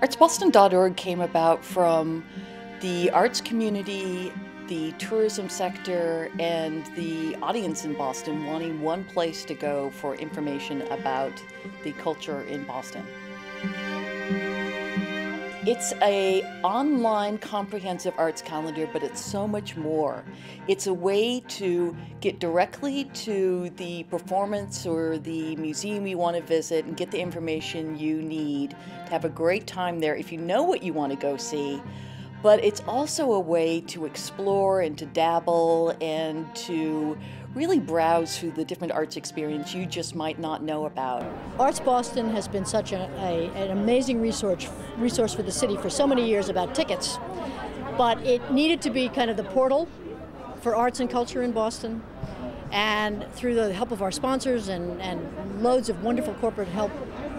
ArtsBoston.org came about from the arts community, the tourism sector, and the audience in Boston wanting one place to go for information about the culture in Boston. It's an online comprehensive arts calendar, but it's so much more. It's a way to get directly to the performance or the museum you want to visit and get the information you need to have a great time there if you know what you want to go see. But it's also a way to explore and to dabble and to really browse through the different arts experience you just might not know about. ArtsBoston has been such an amazing resource for the city for so many years about tickets, but it needed to be kind of the portal for arts and culture in Boston. And through the help of our sponsors and loads of wonderful corporate help,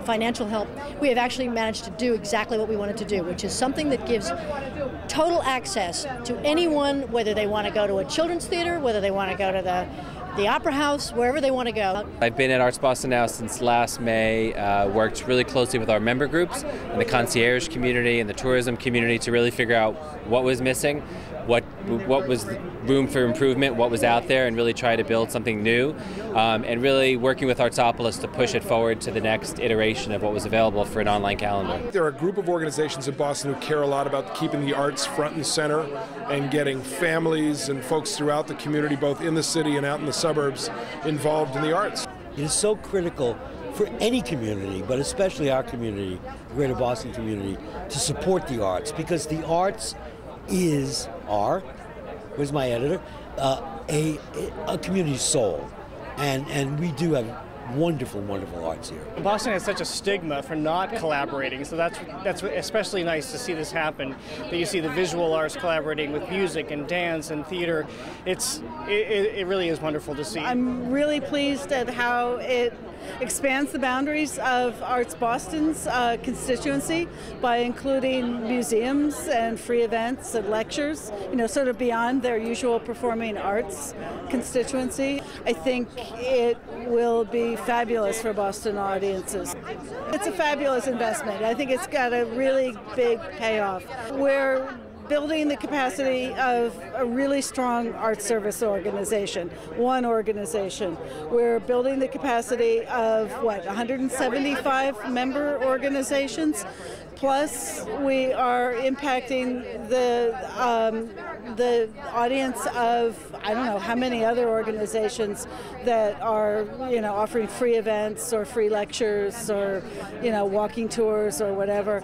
financial help, we have actually managed to do exactly what we wanted to do, which is something that gives total access to anyone, whether they want to go to a children's theater, whether they want to go to the Opera House, wherever they want to go. I've been at ArtsBoston now since last May, worked really closely with our member groups and the Concierge community and the tourism community to really figure out what was missing, what was room for improvement, what was out there, and really try to build something new, and really working with Artsopolis to push it forward to the next iteration of what was available for an online calendar. There are a group of organizations in Boston who care a lot about keeping the arts front and center and getting families and folks throughout the community, both in the city and out in the suburbs, involved in the arts. It is so critical for any community, but especially our community, the Greater Boston community, to support the arts, because the arts where's my editor, a community soul, and we do have wonderful, wonderful arts here. Boston has such a stigma for not collaborating, so that's especially nice to see this happen, that you see the visual arts collaborating with music and dance and theater. It really is wonderful to see. I'm really pleased at how it expands the boundaries of ArtsBoston's constituency by including museums and free events and lectures, sort of beyond their usual performing arts constituency. I think it will be fabulous for Boston audiences. It's a fabulous investment. I think it's got a really big payoff. We're building the capacity of a really strong art service organization, one organization. We're building the capacity of, 175 member organizations, plus we are impacting the audience of, I don't know how many other organizations that are, offering free events or free lectures or, walking tours or whatever.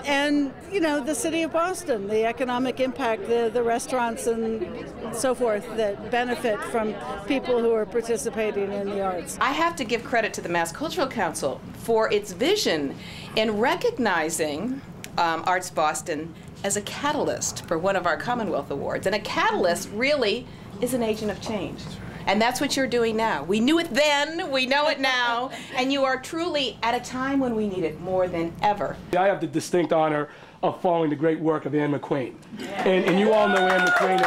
And, the city of Boston, the economic impact, the restaurants and so forth that benefit from people who are participating in the arts. I have to give credit to the Mass Cultural Council for its vision in recognizing ArtsBoston as a catalyst for one of our Commonwealth Awards. And a catalyst really is an agent of change. And that's what you're doing now. We knew it then, we know it now, and you are truly at a time when we need it more than ever. I have the distinct honor of following the great work of Anne McQueen. And you all know Anne McQueen,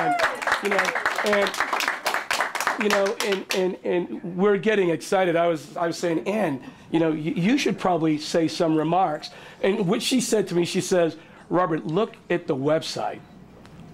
and we're getting excited. I was saying, Anne, you should probably say some remarks. And what she said to me, she says, Robert, look at the website.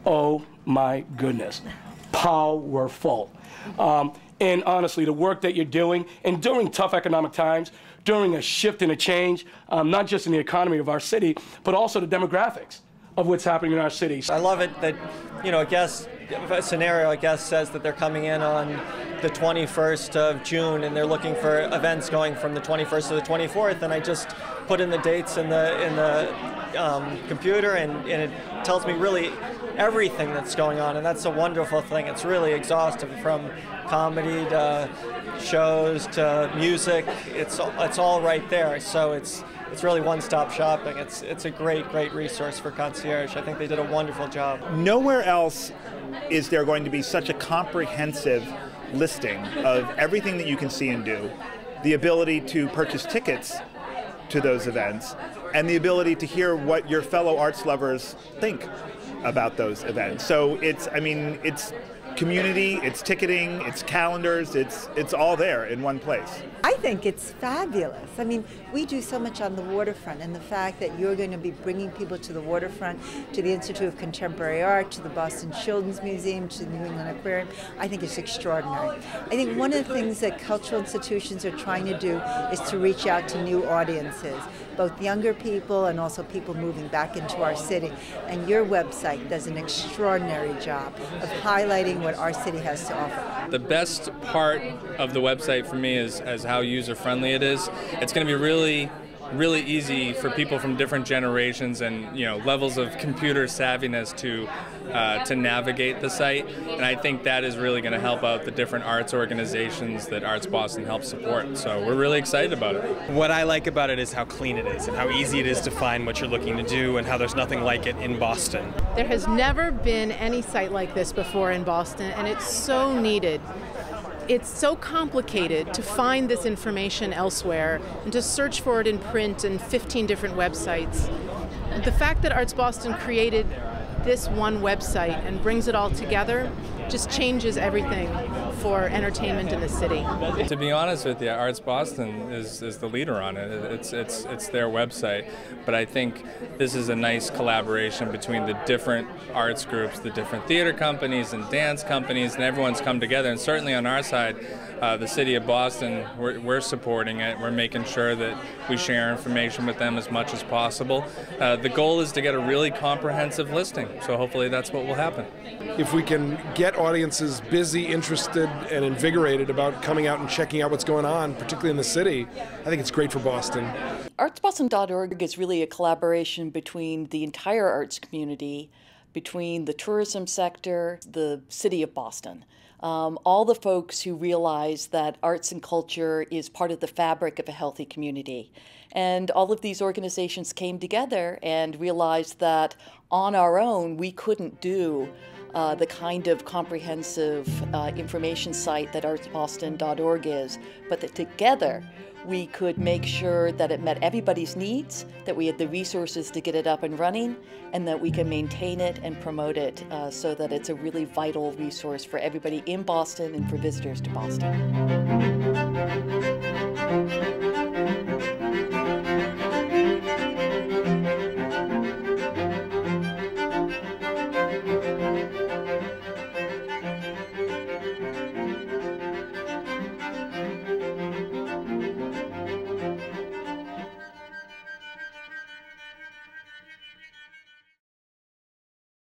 Oh my goodness, powerful. And honestly, the work that you're doing, and during tough economic times, during a shift and a change, not just in the economy of our city, but also the demographics of what's happening in our city. I love it that, a guest, a scenario, a guest says that they're coming in on the 21st of June and they're looking for events going from the 21st to the 24th, and I just put in the dates in the computer and it tells me really everything that's going on, and that's a wonderful thing. It's really exhaustive, from comedy to shows to music. It's all right there. So it's really one-stop shopping. It's a great resource for Concierge. I think they did a wonderful job. Nowhere else is there going to be such a comprehensive listing of everything that you can see and do, the ability to purchase tickets to those events, and the ability to hear what your fellow arts lovers think about those events. So it's community, it's ticketing, it's calendars, it's all there in one place. I think it's fabulous. I mean, we do so much on the waterfront, and the fact that you're going to be bringing people to the waterfront, to the Institute of Contemporary Art, to the Boston Children's Museum, to the New England Aquarium, I think it's extraordinary. I think one of the things that cultural institutions are trying to do is to reach out to new audiences, both younger people and also people moving back into our city. And your website does an extraordinary job of highlighting what our city has to offer. The best part of the website for me is how user-friendly it is. It's going to be really easy for people from different generations and levels of computer savviness to navigate the site, and I think that is really going to help out the different arts organizations that ArtsBoston helps support. So we're really excited about it. What I like about it is how clean it is and how easy it is to find what you're looking to do and how there's nothing like it in Boston. There has never been any site like this before in Boston, and it's so needed. It's so complicated to find this information elsewhere and to search for it in print and 15 different websites. The fact that ArtsBoston created this one website and brings it all together just changes everything for entertainment in the city. To be honest with you, ArtsBoston is the leader on it. It's their website, but I think this is a nice collaboration between the different arts groups, the different theater companies and dance companies, and everyone's come together. And certainly on our side, the city of Boston, we're supporting it. We're making sure that we share information with them as much as possible. The goal is to get a really comprehensive listing, so hopefully that's what will happen. If we can get audiences busy, interested, and invigorated about coming out and checking out what's going on, particularly in the city, I think it's great for Boston. ArtsBoston.org is really a collaboration between the entire arts community, between the tourism sector, the city of Boston. All the folks who realize that arts and culture is part of the fabric of a healthy community. And all of these organizations came together and realized that on our own we couldn't do the kind of comprehensive information site that ArtsBoston.org is, but that together we could make sure that it met everybody's needs, that we had the resources to get it up and running, and that we can maintain it and promote it so that it's a really vital resource for everybody in Boston and for visitors to Boston.